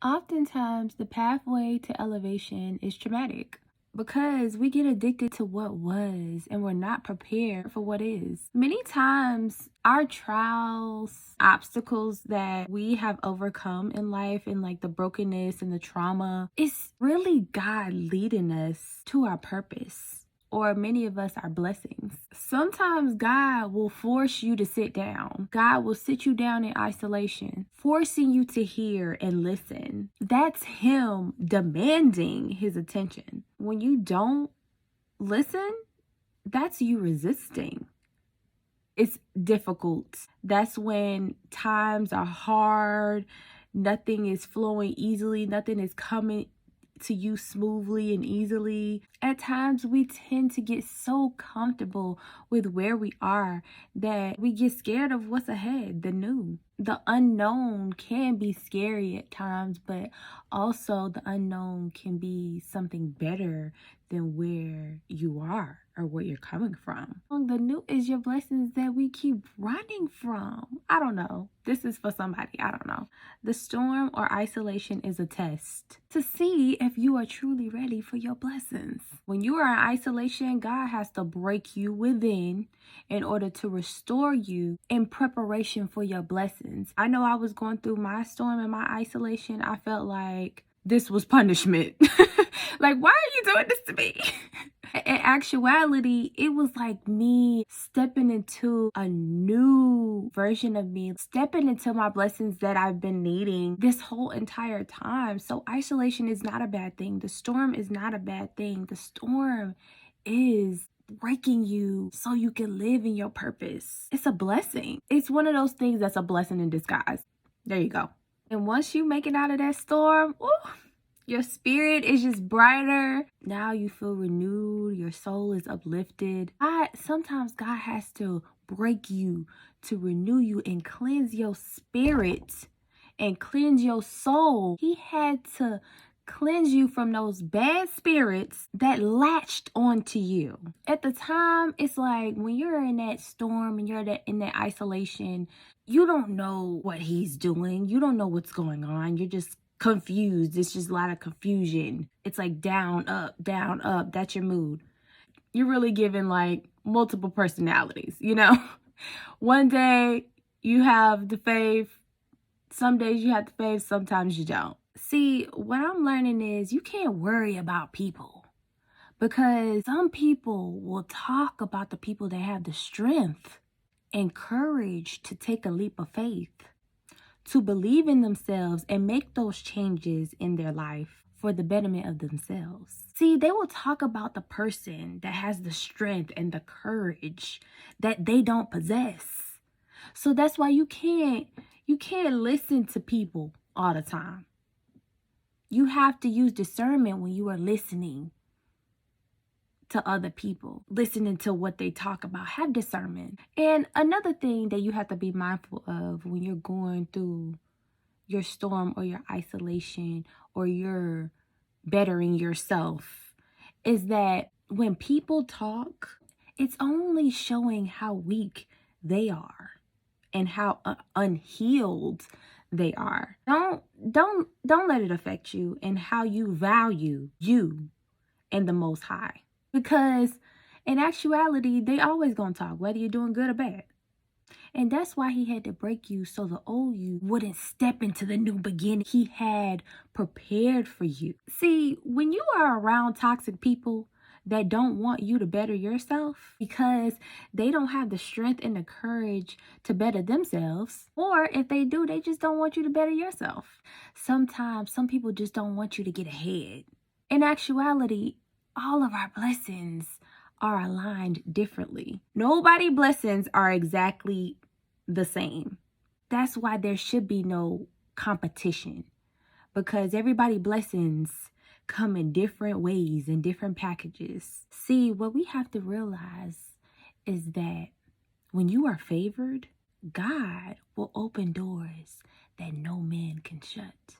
Oftentimes, the pathway to elevation is traumatic because we get addicted to what was and we're not prepared for what is. Many times, our trials, obstacles that we have overcome in life, and like the brokenness and the trauma, it's really God leading us to our purpose. Or many of us are blessings. Sometimes God will force you to sit down. God will sit you down in isolation, forcing you to hear and listen. That's Him demanding His attention. When you don't listen, that's you resisting. It's difficult. That's when times are hard. Nothing is flowing easily. Nothing is coming to you smoothly and easily. At times, we tend to get so comfortable with where we are that we get scared of what's ahead, the new. The unknown can be scary at times, but also the unknown can be something better than where you are or where you're coming from. The new is your blessings that we keep running from. I don't know. This is for somebody. I don't know. The storm or isolation is a test to see if you are truly ready for your blessings. When you are in isolation, God has to break you within in order to restore you in preparation for your blessings. I know I was going through my storm and my isolation. I felt like this was punishment. Like, why are you doing this to me? In actuality, it was like me stepping into a new version of me, stepping into my blessings that I've been needing this whole entire time. So isolation is not a bad thing. The storm is not a bad thing. The storm is breaking you so you can live in your purpose. It's a blessing. It's one of those things that's a blessing in disguise. There you go. And once you make it out of that storm, ooh, your spirit is just brighter. Now you feel renewed. Your soul is uplifted. Sometimes God has to break you to renew you and cleanse your spirit and cleanse your soul. He had to cleanse you from those bad spirits that latched onto you. At the time, it's like when you're in that storm and you're in that isolation, you don't know what He's doing. You don't know what's going on. You're just confused. It's just a lot of confusion. It's like down, up, down, up. That's your mood. You're really giving like multiple personalities, you know? One day you have the faith. Some days you have the faith. Sometimes you don't. See, what I'm learning is you can't worry about people, because some people will talk about the people that have the strength and courage to take a leap of faith, to believe in themselves and make those changes in their life for the betterment of themselves. See, they will talk about the person that has the strength and the courage that they don't possess. So that's why you can't listen to people all the time. You have to use discernment when you are listening to other people, listening to what they talk about. Have discernment. And another thing that you have to be mindful of when you're going through your storm or your isolation or you're bettering yourself is that when people talk, it's only showing how weak they are and how unhealed they are. Don't let it affect you and how you value you and the Most High. Because in actuality, they always gonna talk, whether you're doing good or bad. And that's why He had to break you so the old you wouldn't step into the new beginning He had prepared for you. See, when you are around toxic people that don't want you to better yourself because they don't have the strength and the courage to better themselves, or if they do, they just don't want you to better yourself. Sometimes some people just don't want you to get ahead. In actuality, all of our blessings are aligned differently. Nobody's blessings are exactly the same. That's why there should be no competition, because everybody's blessings come in different ways, in different packages. See, what we have to realize is that when you are favored, God will open doors that no man can shut.